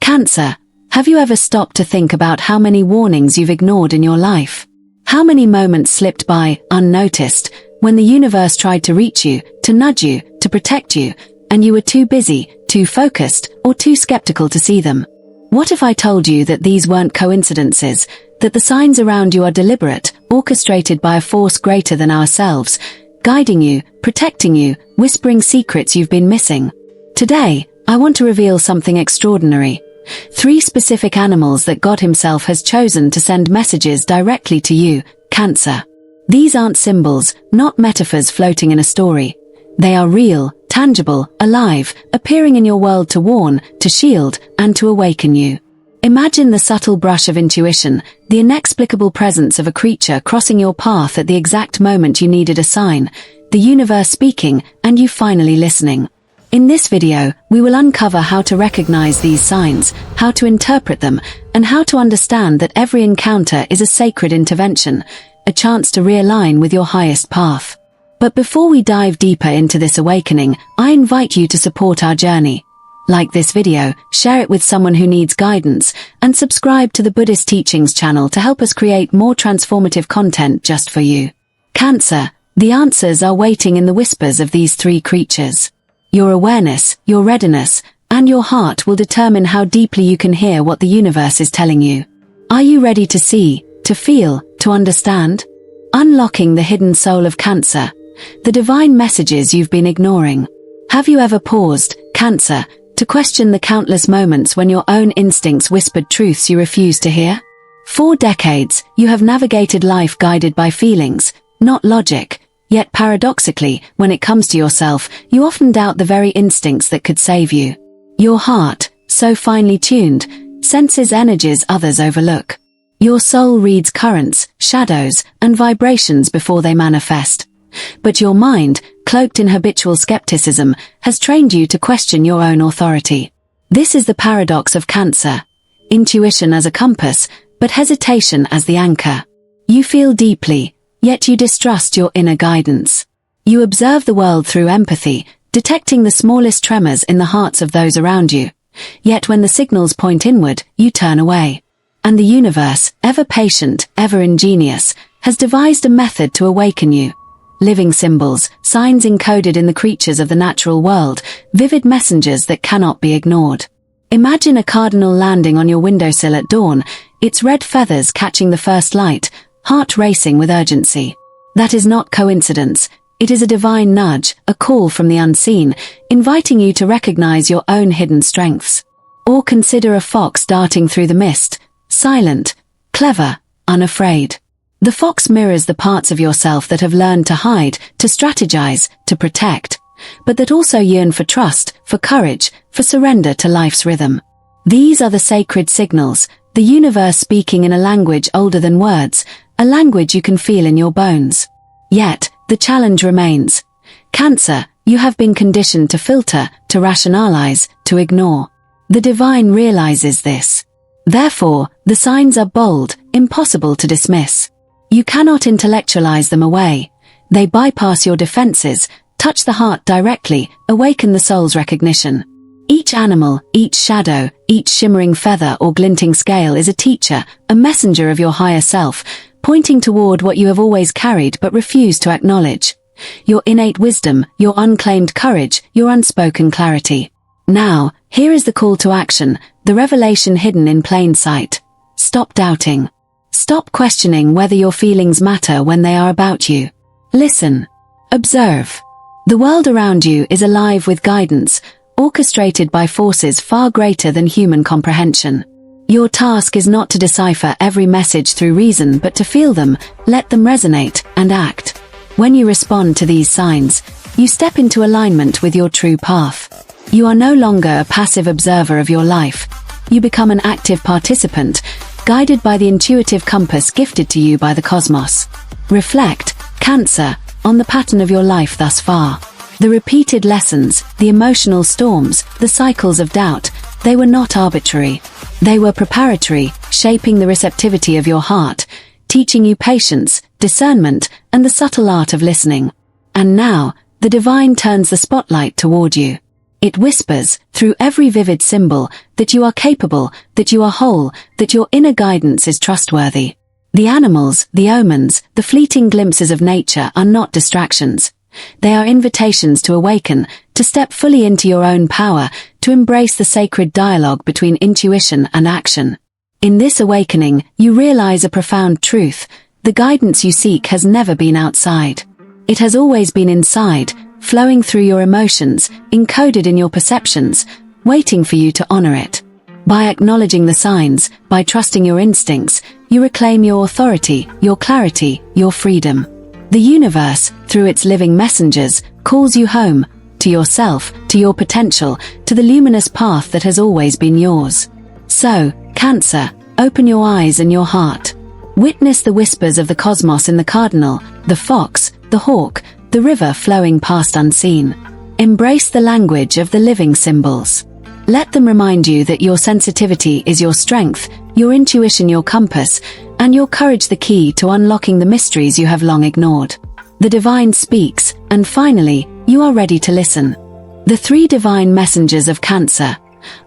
Cancer, have you ever stopped to think about how many warnings you've ignored in your life? How many moments slipped by, unnoticed, when the universe tried to reach you, to nudge you, to protect you, and you were too busy, too focused, or too skeptical to see them? What if I told you that these weren't coincidences, that the signs around you are deliberate, orchestrated by a force greater than ourselves, guiding you, protecting you, whispering secrets you've been missing? Today, I want to reveal something extraordinary. 3 specific animals that God Himself has chosen to send messages directly to you, Cancer. These aren't symbols, not metaphors floating in a story. They are real, tangible, alive, appearing in your world to warn, to shield, and to awaken you. Imagine the subtle brush of intuition, the inexplicable presence of a creature crossing your path at the exact moment you needed a sign, the universe speaking, and you finally listening. In this video, we will uncover how to recognize these signs, how to interpret them, and how to understand that every encounter is a sacred intervention, a chance to realign with your highest path. But before we dive deeper into this awakening, I invite you to support our journey. Like this video, share it with someone who needs guidance, and subscribe to the Buddhist Teachings channel to help us create more transformative content just for you. Cancer, the answers are waiting in the whispers of these 3 creatures. Your awareness, your readiness, and your heart will determine how deeply you can hear what the universe is telling you. Are you ready to see, to feel, to understand? Unlocking the hidden soul of Cancer, the divine messages you've been ignoring. Have you ever paused, Cancer, to question the countless moments when your own instincts whispered truths you refused to hear? For decades, you have navigated life guided by feelings, not logic. Yet paradoxically, when it comes to yourself, you often doubt the very instincts that could save you. Your heart, so finely tuned, senses energies others overlook. Your soul reads currents, shadows, and vibrations before they manifest. But your mind, cloaked in habitual skepticism, has trained you to question your own authority. This is the paradox of Cancer. Intuition as a compass, but hesitation as the anchor. You feel deeply, yet you distrust your inner guidance. You observe the world through empathy, detecting the smallest tremors in the hearts of those around you. Yet when the signals point inward, you turn away. And the universe, ever patient, ever ingenious, has devised a method to awaken you. Living symbols, signs encoded in the creatures of the natural world, vivid messengers that cannot be ignored. Imagine a cardinal landing on your windowsill at dawn, its red feathers catching the first light, heart racing with urgency. That is not coincidence. It is a divine nudge, a call from the unseen, inviting you to recognize your own hidden strengths. Or consider a fox darting through the mist, silent, clever, unafraid. The fox mirrors the parts of yourself that have learned to hide, to strategize, to protect, but that also yearn for trust, for courage, for surrender to life's rhythm. These are the sacred signals, the universe speaking in a language older than words, a language you can feel in your bones. Yet, the challenge remains. Cancer, you have been conditioned to filter, to rationalize, to ignore. The divine realizes this. Therefore, the signs are bold, impossible to dismiss. You cannot intellectualize them away. They bypass your defenses, touch the heart directly, awaken the soul's recognition. Each animal, each shadow, each shimmering feather or glinting scale is a teacher, a messenger of your higher self, pointing toward what you have always carried but refused to acknowledge. Your innate wisdom, your unclaimed courage, your unspoken clarity. Now, here is the call to action, the revelation hidden in plain sight. Stop doubting. Stop questioning whether your feelings matter when they are about you. Listen. Observe. The world around you is alive with guidance, orchestrated by forces far greater than human comprehension. Your task is not to decipher every message through reason but to feel them, let them resonate, and act. When you respond to these signs, you step into alignment with your true path. You are no longer a passive observer of your life. You become an active participant, guided by the intuitive compass gifted to you by the cosmos. Reflect, Cancer, on the pattern of your life thus far. The repeated lessons, the emotional storms, the cycles of doubt, they were not arbitrary. They were preparatory, shaping the receptivity of your heart, teaching you patience, discernment, and the subtle art of listening. And now, the divine turns the spotlight toward you. It whispers, through every vivid symbol, that you are capable, that you are whole, that your inner guidance is trustworthy. The animals, the omens, the fleeting glimpses of nature are not distractions. They are invitations to awaken, to step fully into your own power, to embrace the sacred dialogue between intuition and action. In this awakening, you realize a profound truth: the guidance you seek has never been outside. It has always been inside, flowing through your emotions, encoded in your perceptions, waiting for you to honor it. By acknowledging the signs, by trusting your instincts, you reclaim your authority, your clarity, your freedom. The universe, through its living messengers, calls you home, to yourself, to your potential, to the luminous path that has always been yours. So, Cancer, open your eyes and your heart. Witness the whispers of the cosmos in the cardinal, the fox, the hawk, the river flowing past unseen. Embrace the language of the living symbols. Let them remind you that your sensitivity is your strength, your intuition your compass, and your courage the key to unlocking the mysteries you have long ignored. The divine speaks, and finally, you are ready to listen. The three divine messengers of Cancer: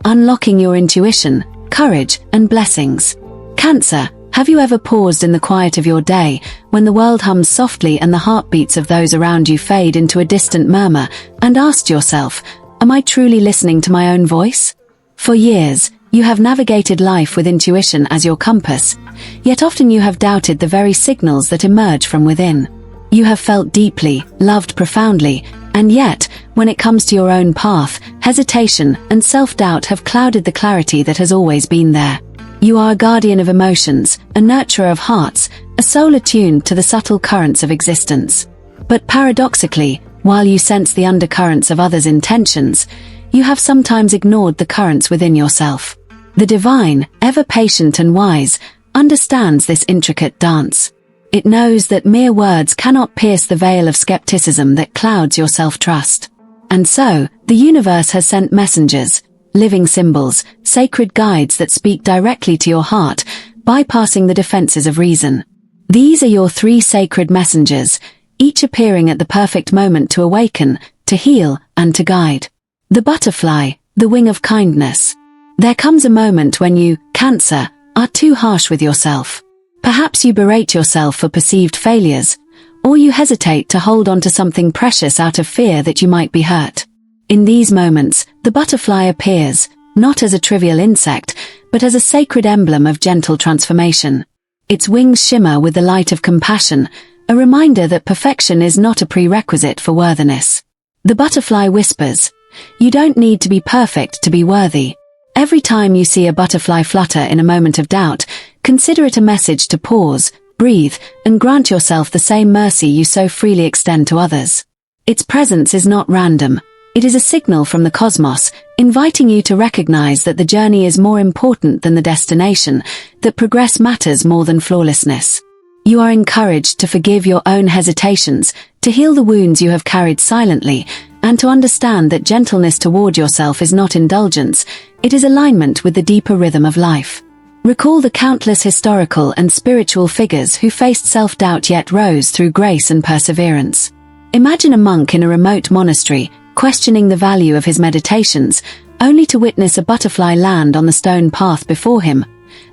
unlocking your intuition, courage, and blessings. Cancer, have you ever paused in the quiet of your day, when the world hums softly and the heartbeats of those around you fade into a distant murmur, and asked yourself, am I truly listening to my own voice? For years, you have navigated life with intuition as your compass, yet often you have doubted the very signals that emerge from within. You have felt deeply, loved profoundly, and yet, when it comes to your own path, hesitation and self-doubt have clouded the clarity that has always been there. You are a guardian of emotions, a nurturer of hearts, a soul attuned to the subtle currents of existence. But paradoxically, while you sense the undercurrents of others' intentions, you have sometimes ignored the currents within yourself. The divine, ever patient and wise, understands this intricate dance. It knows that mere words cannot pierce the veil of skepticism that clouds your self-trust. And so, the universe has sent messengers, living symbols, sacred guides that speak directly to your heart, bypassing the defenses of reason. These are your three sacred messengers, each appearing at the perfect moment to awaken, to heal, and to guide. The butterfly, the wing of kindness. There comes a moment when you, Cancer, are too harsh with yourself. Perhaps you berate yourself for perceived failures, or you hesitate to hold on to something precious out of fear that you might be hurt. In these moments, the butterfly appears, not as a trivial insect, but as a sacred emblem of gentle transformation. Its wings shimmer with the light of compassion, a reminder that perfection is not a prerequisite for worthiness. The butterfly whispers, "You don't need to be perfect to be worthy." Every time you see a butterfly flutter in a moment of doubt, consider it a message to pause, breathe, and grant yourself the same mercy you so freely extend to others. Its presence is not random. It is a signal from the cosmos, inviting you to recognize that the journey is more important than the destination, that progress matters more than flawlessness. You are encouraged to forgive your own hesitations, to heal the wounds you have carried silently, and to understand that gentleness toward yourself is not indulgence, it is alignment with the deeper rhythm of life. Recall the countless historical and spiritual figures who faced self-doubt yet rose through grace and perseverance. Imagine a monk in a remote monastery, questioning the value of his meditations, only to witness a butterfly land on the stone path before him,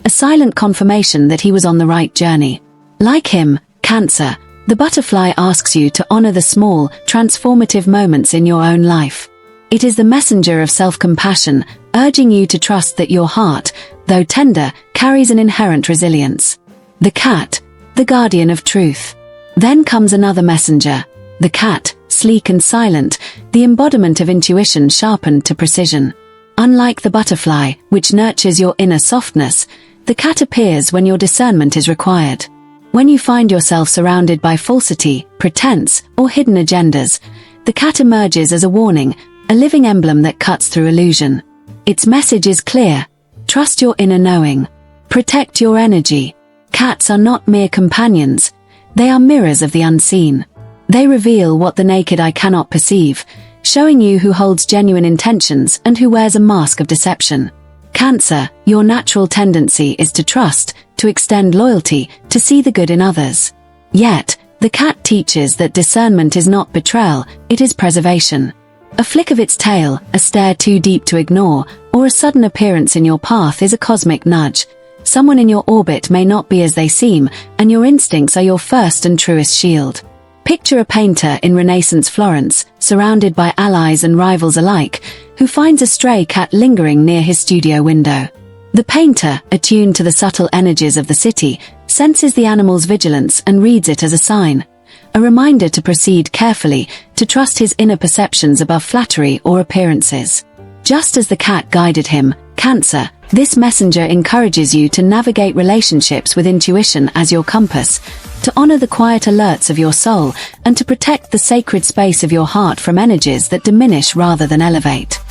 a silent confirmation that he was on the right journey. Like him, Cancer, the butterfly asks you to honor the small, transformative moments in your own life. It is the messenger of self-compassion, urging you to trust that your heart, though tender, carries an inherent resilience. The cat, the guardian of truth. Then comes another messenger, the cat, sleek and silent, the embodiment of intuition sharpened to precision. Unlike the butterfly, which nurtures your inner softness, the cat appears when your discernment is required. When you find yourself surrounded by falsity, pretense, or hidden agendas, the cat emerges as a warning, a living emblem that cuts through illusion. Its message is clear: trust your inner knowing. Protect your energy. Cats are not mere companions. They are mirrors of the unseen. They reveal what the naked eye cannot perceive, showing you who holds genuine intentions and who wears a mask of deception. Cancer, your natural tendency is to trust, to extend loyalty, to see the good in others. Yet, the cat teaches that discernment is not betrayal, it is preservation. A flick of its tail, a stare too deep to ignore, or a sudden appearance in your path is a cosmic nudge. Someone in your orbit may not be as they seem, and your instincts are your first and truest shield. Picture a painter in Renaissance Florence, surrounded by allies and rivals alike, who finds a stray cat lingering near his studio window. The painter, attuned to the subtle energies of the city, senses the animal's vigilance and reads it as a sign. A reminder to proceed carefully, to trust his inner perceptions above flattery or appearances. Just as the cat guided him, Cancer, this messenger encourages you to navigate relationships with intuition as your compass, to honor the quiet alerts of your soul, and to protect the sacred space of your heart from energies that diminish rather than elevate.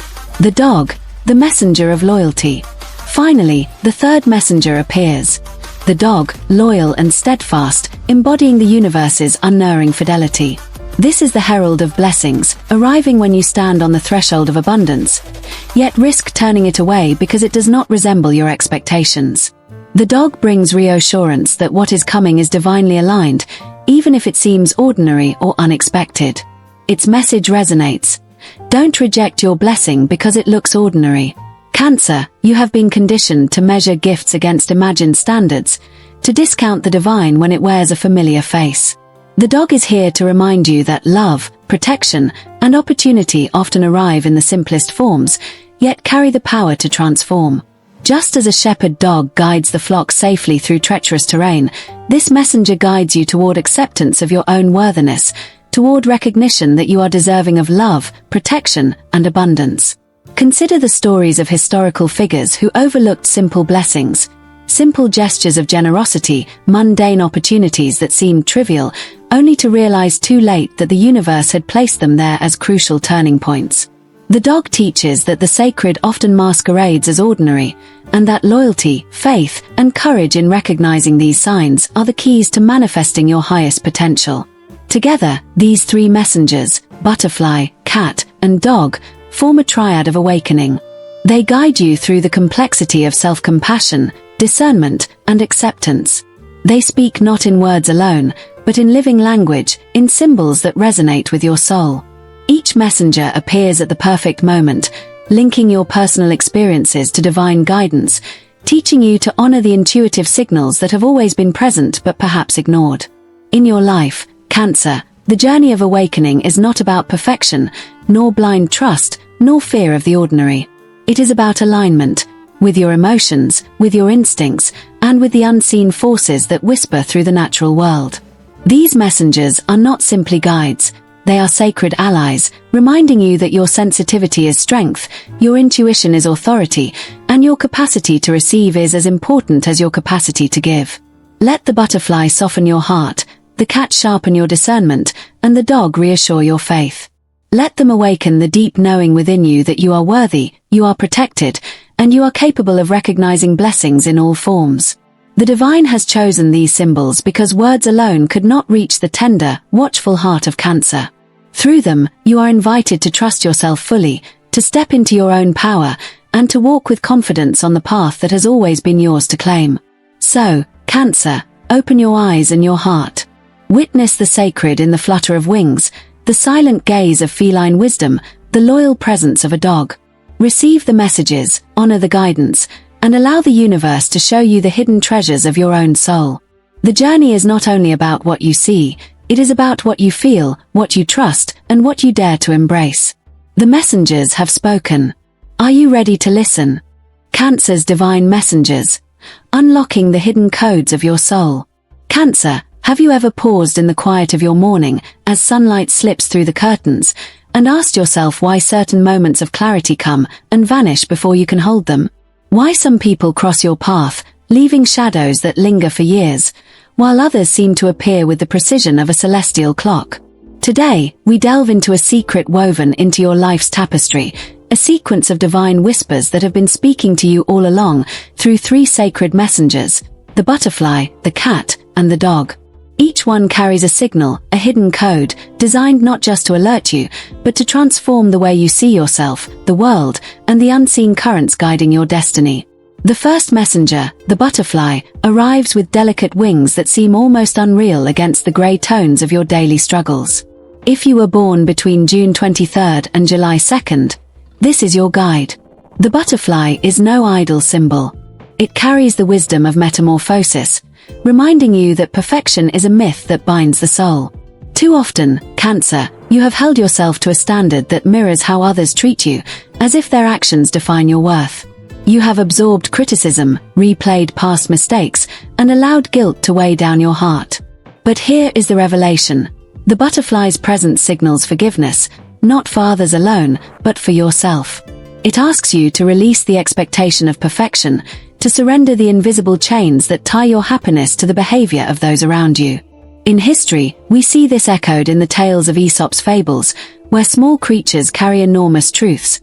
The dog, the messenger of loyalty. Finally, the third messenger appears. The dog, loyal and steadfast, embodying the universe's unerring fidelity. This is the herald of blessings, arriving when you stand on the threshold of abundance, yet risk turning it away because it does not resemble your expectations. The dog brings reassurance that what is coming is divinely aligned, even if it seems ordinary or unexpected. Its message resonates. Don't reject your blessing because it looks ordinary. Cancer, you have been conditioned to measure gifts against imagined standards, to discount the divine when it wears a familiar face. The dog is here to remind you that love, protection, and opportunity often arrive in the simplest forms, yet carry the power to transform. Just as a shepherd dog guides the flock safely through treacherous terrain, this messenger guides you toward acceptance of your own worthiness, toward recognition that you are deserving of love, protection, and abundance. Consider the stories of historical figures who overlooked simple blessings, simple gestures of generosity, mundane opportunities that seemed trivial, only to realize too late that the universe had placed them there as crucial turning points. The dog teaches that the sacred often masquerades as ordinary, and that loyalty, faith, and courage in recognizing these signs are the keys to manifesting your highest potential. Together, these three messengers, butterfly, cat, and dog, form a triad of awakening. They guide you through the complexity of self-compassion, discernment, and acceptance. They speak not in words alone, but in living language, in symbols that resonate with your soul. Each messenger appears at the perfect moment, linking your personal experiences to divine guidance, teaching you to honor the intuitive signals that have always been present but perhaps ignored. In your life, Cancer, the journey of awakening is not about perfection, nor blind trust, nor fear of the ordinary. It is about alignment, with your emotions, with your instincts, and with the unseen forces that whisper through the natural world. These messengers are not simply guides, they are sacred allies, reminding you that your sensitivity is strength, your intuition is authority, and your capacity to receive is as important as your capacity to give. Let the butterfly soften your heart, the cat sharpen your discernment, and the dog reassure your faith. Let them awaken the deep knowing within you that you are worthy, you are protected, and you are capable of recognizing blessings in all forms. The divine has chosen these symbols because words alone could not reach the tender, watchful heart of Cancer. Through them, you are invited to trust yourself fully, to step into your own power, and to walk with confidence on the path that has always been yours to claim. So, Cancer, open your eyes and your heart. Witness the sacred in the flutter of wings, the silent gaze of feline wisdom, the loyal presence of a dog. Receive the messages, honor the guidance, and allow the universe to show you the hidden treasures of your own soul. The journey is not only about what you see, it is about what you feel, what you trust, and what you dare to embrace. The messengers have spoken. Are you ready to listen? Cancer's divine messengers, unlocking the hidden codes of your soul. Cancer, have you ever paused in the quiet of your morning, as sunlight slips through the curtains, and asked yourself why certain moments of clarity come and vanish before you can hold them? Why some people cross your path, leaving shadows that linger for years, while others seem to appear with the precision of a celestial clock? Today, we delve into a secret woven into your life's tapestry, a sequence of divine whispers that have been speaking to you all along through three sacred messengers, the butterfly, the cat, and the dog. Each one carries a signal, a hidden code, designed not just to alert you, but to transform the way you see yourself, the world, and the unseen currents guiding your destiny. The first messenger, the butterfly, arrives with delicate wings that seem almost unreal against the grey tones of your daily struggles. If you were born between June 23rd and July 2nd, this is your guide. The butterfly is no idle symbol. It carries the wisdom of metamorphosis, reminding you that perfection is a myth that binds the soul. Too often, Cancer, you have held yourself to a standard that mirrors how others treat you, as if their actions define your worth. You have absorbed criticism, replayed past mistakes, and allowed guilt to weigh down your heart. But here is the revelation. The butterfly's presence signals forgiveness, not for others alone, but for yourself. It asks you to release the expectation of perfection, to surrender the invisible chains that tie your happiness to the behavior of those around you. In history, we see this echoed in the tales of Aesop's fables, where small creatures carry enormous truths.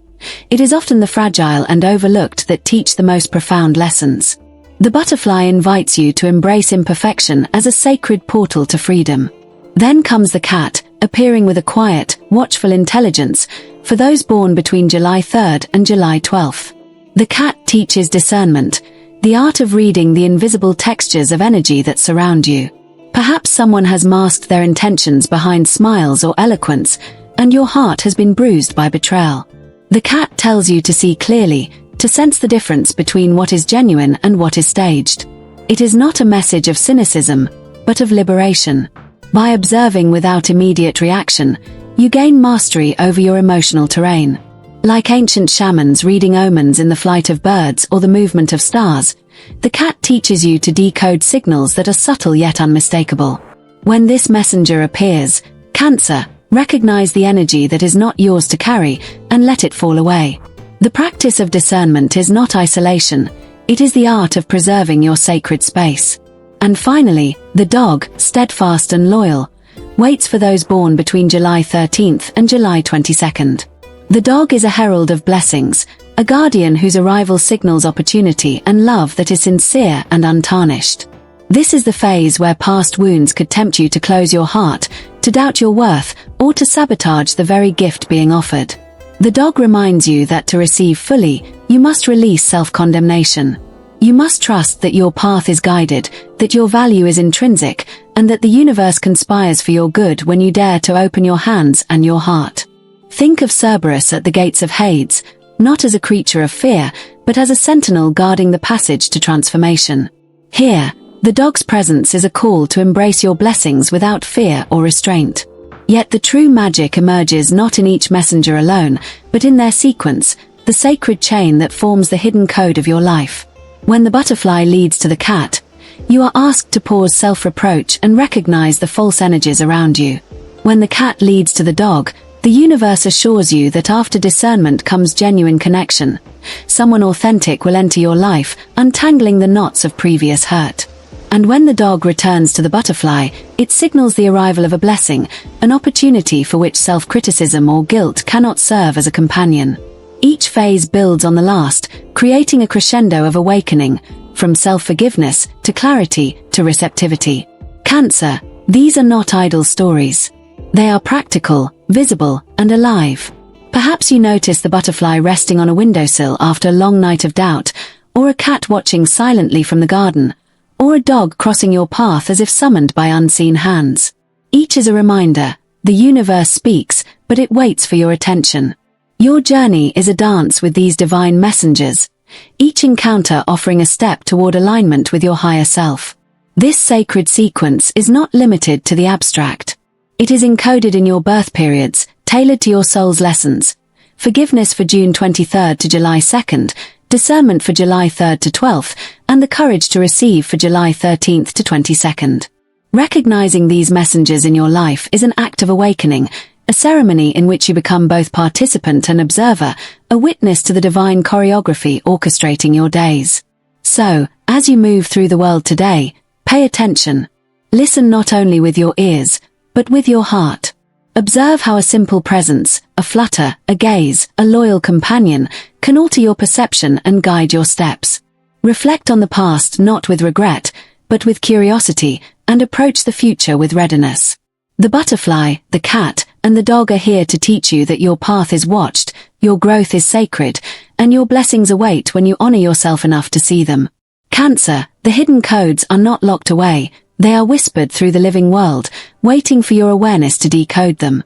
It is often the fragile and overlooked that teach the most profound lessons. The butterfly invites you to embrace imperfection as a sacred portal to freedom. Then comes the cat, appearing with a quiet, watchful intelligence, for those born between July 3rd and July 12th. The cat teaches discernment, the art of reading the invisible textures of energy that surround you. Perhaps someone has masked their intentions behind smiles or eloquence, and your heart has been bruised by betrayal. The cat tells you to see clearly, to sense the difference between what is genuine and what is staged. It is not a message of cynicism, but of liberation. By observing without immediate reaction, you gain mastery over your emotional terrain. Like ancient shamans reading omens in the flight of birds or the movement of stars, the cat teaches you to decode signals that are subtle yet unmistakable. When this messenger appears, Cancer, recognize the energy that is not yours to carry and let it fall away. The practice of discernment is not isolation, it is the art of preserving your sacred space. And finally, the dog, steadfast and loyal, waits for those born between July 13th and July 22nd. The dog is a herald of blessings, a guardian whose arrival signals opportunity and love that is sincere and untarnished. This is the phase where past wounds could tempt you to close your heart, to doubt your worth, or to sabotage the very gift being offered. The dog reminds you that to receive fully, you must release self-condemnation. You must trust that your path is guided, that your value is intrinsic, and that the universe conspires for your good when you dare to open your hands and your heart. Think of Cerberus at the gates of Hades, not as a creature of fear, but as a sentinel guarding the passage to transformation. Here, the dog's presence is a call to embrace your blessings without fear or restraint. Yet the true magic emerges not in each messenger alone, but in their sequence, the sacred chain that forms the hidden code of your life. When the butterfly leads to the cat, you are asked to pause self-reproach and recognize the false energies around you. When the cat leads to the dog, the universe assures you that after discernment comes genuine connection. Someone authentic will enter your life, untangling the knots of previous hurt. And when the dog returns to the butterfly, it signals the arrival of a blessing, an opportunity for which self-criticism or guilt cannot serve as a companion. Each phase builds on the last, creating a crescendo of awakening, from self-forgiveness to clarity to receptivity. Cancer, these are not idle stories. They are practical, visible, and alive. Perhaps you notice the butterfly resting on a windowsill after a long night of doubt, or a cat watching silently from the garden, or a dog crossing your path as if summoned by unseen hands. Each is a reminder, the universe speaks, but it waits for your attention. Your journey is a dance with these divine messengers, each encounter offering a step toward alignment with your higher self. This sacred sequence is not limited to the abstract. It is encoded in your birth periods, tailored to your soul's lessons. Forgiveness for June 23rd to July 2nd, discernment for July 3rd to 12th, and the courage to receive for July 13th to 22nd. Recognizing these messengers in your life is an act of awakening, a ceremony in which you become both participant and observer, a witness to the divine choreography orchestrating your days. So, as you move through the world today, pay attention. Listen not only with your ears, but with your heart. Observe how a simple presence, a flutter, a gaze, a loyal companion, can alter your perception and guide your steps. Reflect on the past not with regret, but with curiosity, and approach the future with readiness. The butterfly, the cat, and the dog are here to teach you that your path is watched, your growth is sacred, and your blessings await when you honor yourself enough to see them. Cancer, the hidden codes are not locked away, they are whispered through the living world, waiting for your awareness to decode them.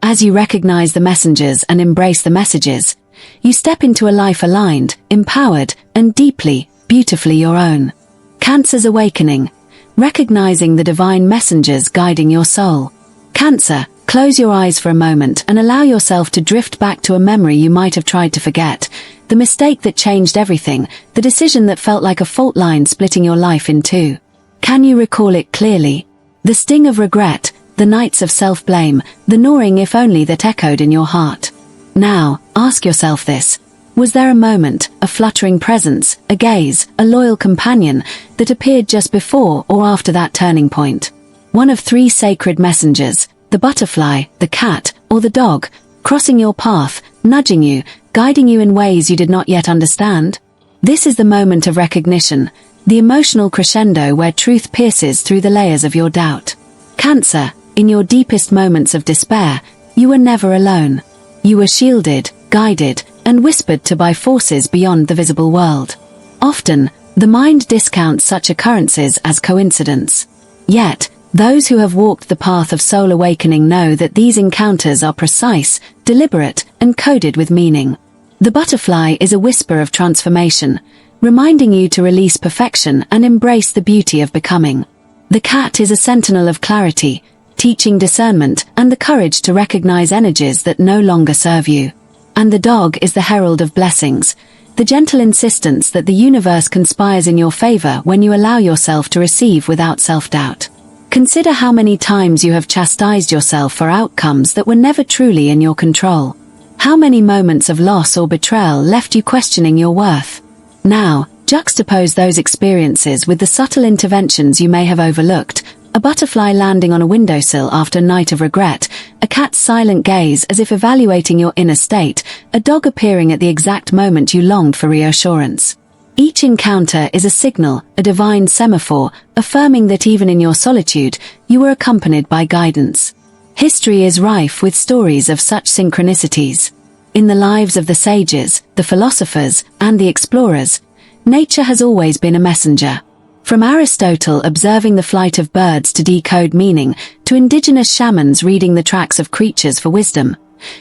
As you recognize the messengers and embrace the messages, you step into a life aligned, empowered, and deeply, beautifully your own. Cancer's awakening, recognizing the divine messengers guiding your soul. Cancer, close your eyes for a moment and allow yourself to drift back to a memory you might have tried to forget, the mistake that changed everything, the decision that felt like a fault line splitting your life in two. Can you recall it clearly? The sting of regret, the nights of self-blame, the gnawing if only that echoed in your heart. Now, ask yourself this. Was there a moment, a fluttering presence, a gaze, a loyal companion, that appeared just before or after that turning point? One of three sacred messengers, the butterfly, the cat, or the dog, crossing your path, nudging you, guiding you in ways you did not yet understand? This is the moment of recognition, the emotional crescendo where truth pierces through the layers of your doubt. Cancer, in your deepest moments of despair, you were never alone. You were shielded, guided, and whispered to by forces beyond the visible world. Often, the mind discounts such occurrences as coincidence. Yet, those who have walked the path of soul awakening know that these encounters are precise, deliberate, and coded with meaning. The butterfly is a whisper of transformation, reminding you to release perfection and embrace the beauty of becoming. The cat is a sentinel of clarity, teaching discernment and the courage to recognize energies that no longer serve you. And the dog is the herald of blessings, the gentle insistence that the universe conspires in your favor when you allow yourself to receive without self-doubt. Consider how many times you have chastised yourself for outcomes that were never truly in your control. How many moments of loss or betrayal left you questioning your worth? Now, juxtapose those experiences with the subtle interventions you may have overlooked, a butterfly landing on a windowsill after a night of regret, a cat's silent gaze as if evaluating your inner state, a dog appearing at the exact moment you longed for reassurance. Each encounter is a signal, a divine semaphore, affirming that even in your solitude, you were accompanied by guidance. History is rife with stories of such synchronicities. In the lives of the sages, the philosophers, and the explorers, nature has always been a messenger. From Aristotle observing the flight of birds to decode meaning, to indigenous shamans reading the tracks of creatures for wisdom,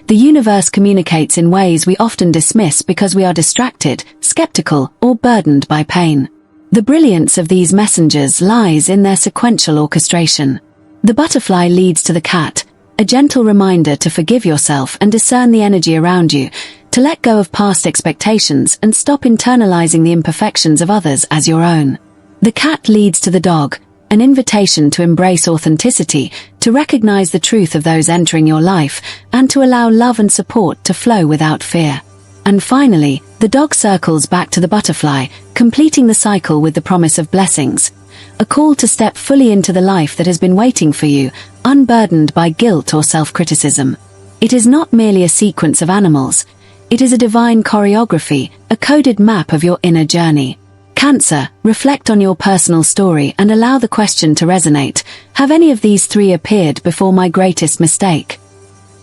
the universe communicates in ways we often dismiss because we are distracted, skeptical, or burdened by pain. The brilliance of these messengers lies in their sequential orchestration. The butterfly leads to the cat, a gentle reminder to forgive yourself and discern the energy around you, to let go of past expectations and stop internalizing the imperfections of others as your own. The cat leads to the dog, an invitation to embrace authenticity, to recognize the truth of those entering your life, and to allow love and support to flow without fear. And finally, the dog circles back to the butterfly, completing the cycle with the promise of blessings. A call to step fully into the life that has been waiting for you, unburdened by guilt or self-criticism. It is not merely a sequence of animals. It is a divine choreography, a coded map of your inner journey. Cancer, reflect on your personal story and allow the question to resonate. Have any of these three appeared before my greatest mistake?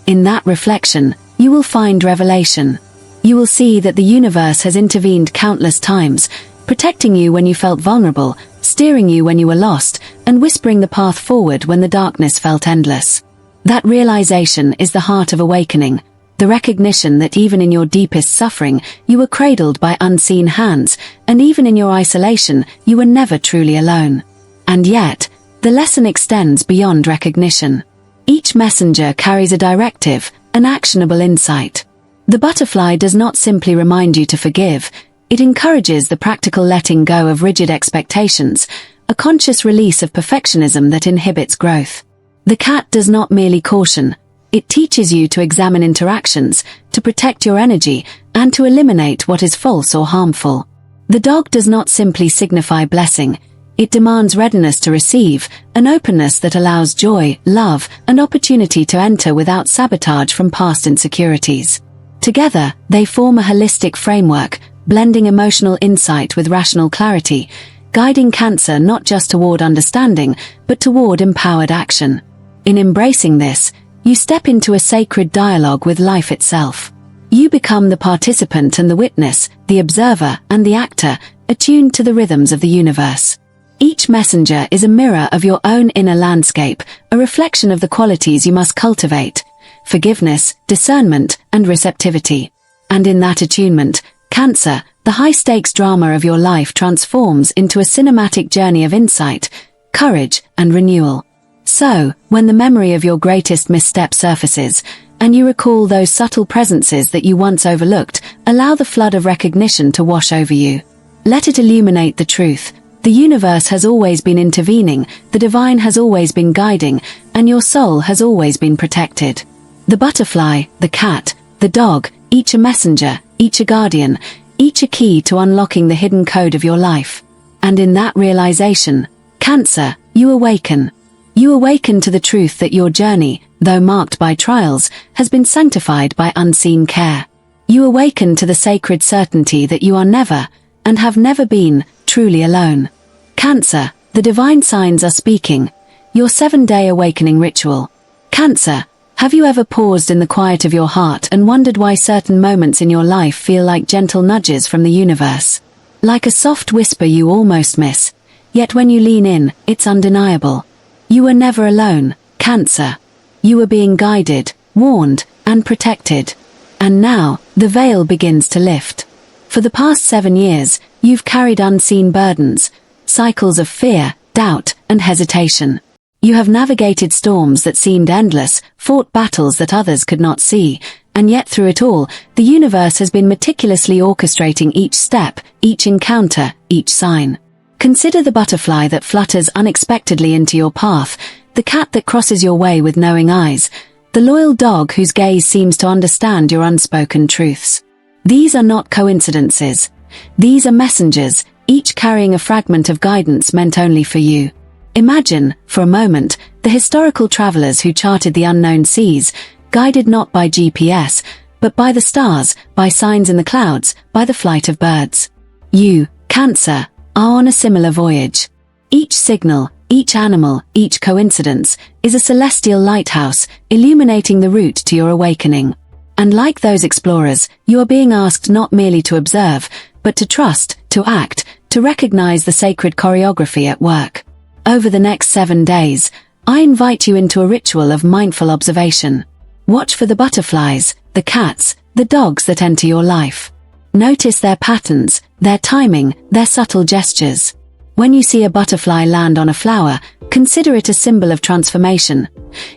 In that reflection, you will find revelation. You will see that the universe has intervened countless times, protecting you when you felt vulnerable, steering you when you were lost, and whispering the path forward when the darkness felt endless. That realization is the heart of awakening, the recognition that even in your deepest suffering, you were cradled by unseen hands, and even in your isolation, you were never truly alone. And yet, the lesson extends beyond recognition. Each messenger carries a directive, an actionable insight. The butterfly does not simply remind you to forgive, it encourages the practical letting go of rigid expectations, a conscious release of perfectionism that inhibits growth. The cat does not merely caution, it teaches you to examine interactions, to protect your energy, and to eliminate what is false or harmful. The dog does not simply signify blessing, it demands readiness to receive, an openness that allows joy, love, and opportunity to enter without sabotage from past insecurities. Together, they form a holistic framework, blending emotional insight with rational clarity, guiding Cancer not just toward understanding, but toward empowered action. In embracing this, you step into a sacred dialogue with life itself. You become the participant and the witness, the observer and the actor, attuned to the rhythms of the universe. Each messenger is a mirror of your own inner landscape, a reflection of the qualities you must cultivate. forgiveness, discernment, and receptivity. And in that attunement, Cancer, the high-stakes drama of your life transforms into a cinematic journey of insight, courage, and renewal. So, when the memory of your greatest misstep surfaces, and you recall those subtle presences that you once overlooked, allow the flood of recognition to wash over you. Let it illuminate the truth. The universe has always been intervening, the divine has always been guiding, and your soul has always been protected. The butterfly, the cat, the dog, each a messenger, each a guardian, each a key to unlocking the hidden code of your life. And in that realization, Cancer, you awaken. You awaken to the truth that your journey, though marked by trials, has been sanctified by unseen care. You awaken to the sacred certainty that you are never, and have never been, truly alone. Cancer, the divine signs are speaking. Your 7-day awakening ritual. Cancer, have you ever paused in the quiet of your heart and wondered why certain moments in your life feel like gentle nudges from the universe? Like a soft whisper you almost miss, yet when you lean in, it's undeniable. You were never alone, Cancer. You were being guided, warned, and protected. And now, the veil begins to lift. For the past 7 years, you've carried unseen burdens, cycles of fear, doubt, and hesitation. You have navigated storms that seemed endless, fought battles that others could not see, and yet through it all, the universe has been meticulously orchestrating each step, each encounter, each sign. Consider the butterfly that flutters unexpectedly into your path, the cat that crosses your way with knowing eyes, the loyal dog whose gaze seems to understand your unspoken truths. These are not coincidences. These are messengers, each carrying a fragment of guidance meant only for you. Imagine, for a moment, the historical travelers who charted the unknown seas, guided not by GPS, but by the stars, by signs in the clouds, by the flight of birds. You, Cancer, are on a similar voyage. Each signal, each animal, each coincidence, is a celestial lighthouse, illuminating the route to your awakening. And like those explorers, you are being asked not merely to observe, but to trust, to act, to recognize the sacred choreography at work. Over the next 7 days, I invite you into a ritual of mindful observation. Watch for the butterflies, the cats, the dogs that enter your life. Notice their patterns, their timing, their subtle gestures. When you see a butterfly land on a flower, consider it a symbol of transformation,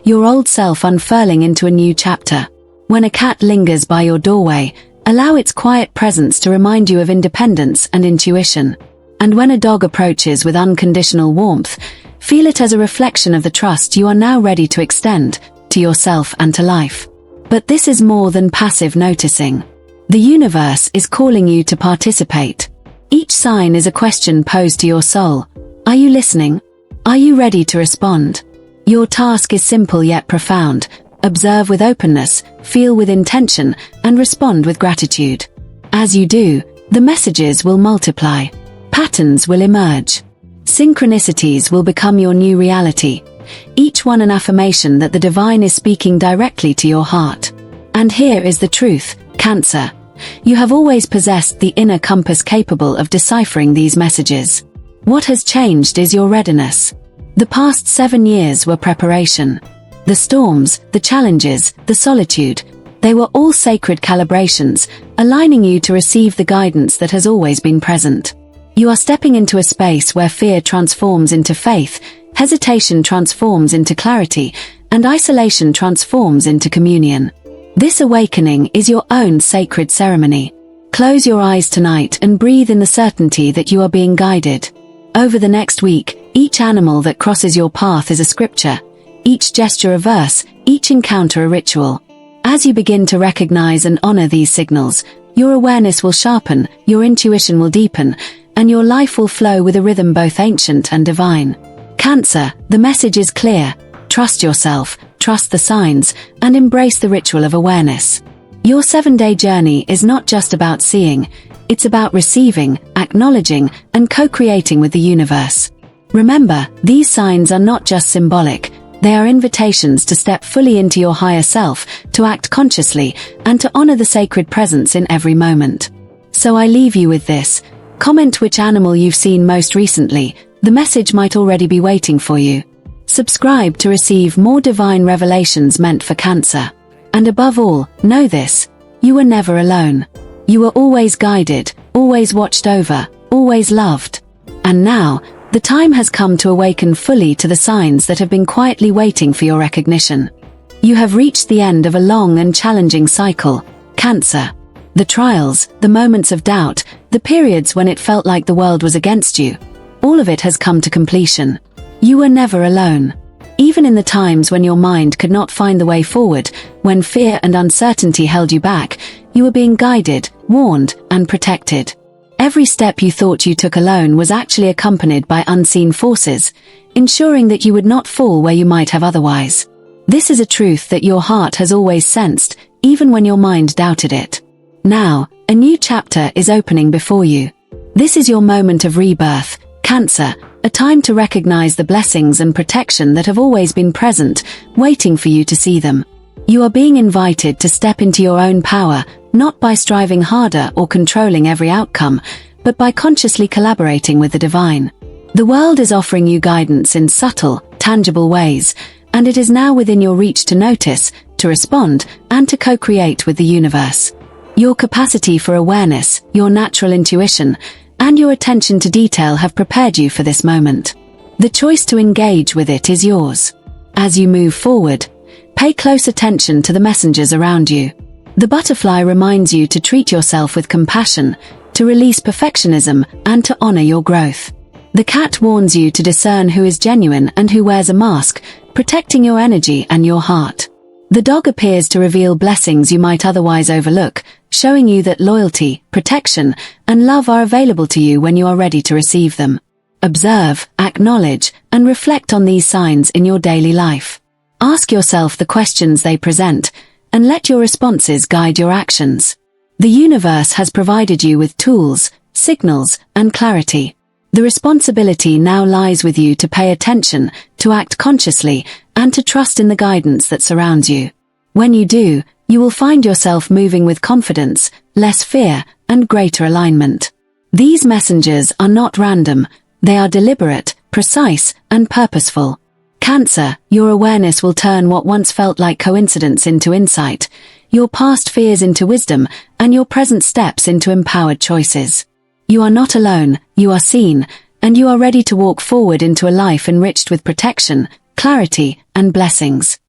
your old self unfurling into a new chapter. When a cat lingers by your doorway, allow its quiet presence to remind you of independence and intuition. And when a dog approaches with unconditional warmth, feel it as a reflection of the trust you are now ready to extend to yourself and to life. But this is more than passive noticing. The universe is calling you to participate. Each sign is a question posed to your soul. Are you listening? Are you ready to respond? Your task is simple yet profound. Observe with openness, feel with intention, and respond with gratitude. As you do, the messages will multiply. Patterns will emerge. Synchronicities will become your new reality. Each one an affirmation that the divine is speaking directly to your heart. And here is the truth, Cancer. You have always possessed the inner compass capable of deciphering these messages. What has changed is your readiness. The past 7 years were preparation. The storms, the challenges, the solitude, they were all sacred calibrations, aligning you to receive the guidance that has always been present. You are stepping into a space where fear transforms into faith, hesitation transforms into clarity, and isolation transforms into communion. This awakening is your own sacred ceremony. Close your eyes tonight and breathe in the certainty that you are being guided. Over the next week, each animal that crosses your path is a scripture, each gesture a verse, each encounter a ritual. As you begin to recognize and honor these signals, your awareness will sharpen, your intuition will deepen, and your life will flow with a rhythm both ancient and divine. Cancer, the message is clear. Trust yourself, trust the signs, and embrace the ritual of awareness. Your 7-day journey is not just about seeing, it's about receiving, acknowledging, and co-creating with the universe. Remember, these signs are not just symbolic, they are invitations to step fully into your higher self, to act consciously, and to honor the sacred presence in every moment. So I leave you with this. Comment which animal you've seen most recently, the message might already be waiting for you. Subscribe to receive more divine revelations meant for Cancer. And above all, know this: you were never alone. You were always guided, always watched over, always loved. And now, the time has come to awaken fully to the signs that have been quietly waiting for your recognition. You have reached the end of a long and challenging cycle, Cancer. The trials, the moments of doubt, the periods when it felt like the world was against you, all of it has come to completion. You were never alone. Even in the times when your mind could not find the way forward, when fear and uncertainty held you back, you were being guided, warned, and protected. Every step you thought you took alone was actually accompanied by unseen forces, ensuring that you would not fall where you might have otherwise. This is a truth that your heart has always sensed, even when your mind doubted it. Now, a new chapter is opening before you. This is your moment of rebirth, Cancer, a time to recognize the blessings and protection that have always been present, waiting for you to see them. You are being invited to step into your own power, not by striving harder or controlling every outcome, but by consciously collaborating with the divine. The world is offering you guidance in subtle, tangible ways, and it is now within your reach to notice, to respond, and to co-create with the universe. Your capacity for awareness, your natural intuition, and your attention to detail have prepared you for this moment. The choice to engage with it is yours. As you move forward, pay close attention to the messengers around you. The butterfly reminds you to treat yourself with compassion, to release perfectionism, and to honor your growth. The cat warns you to discern who is genuine and who wears a mask, protecting your energy and your heart. The dog appears to reveal blessings you might otherwise overlook, showing you that loyalty, protection, and love are available to you when you are ready to receive them. Observe, acknowledge, and reflect on these signs in your daily life. Ask yourself the questions they present, and let your responses guide your actions. The universe has provided you with tools, signals, and clarity. The responsibility now lies with you to pay attention, to act consciously, and to trust in the guidance that surrounds you. When you do, you will find yourself moving with confidence, less fear, and greater alignment. These messengers are not random, they are deliberate, precise, and purposeful. Cancer, your awareness will turn what once felt like coincidence into insight, your past fears into wisdom, and your present steps into empowered choices. You are not alone, you are seen, and you are ready to walk forward into a life enriched with protection, clarity, and blessings.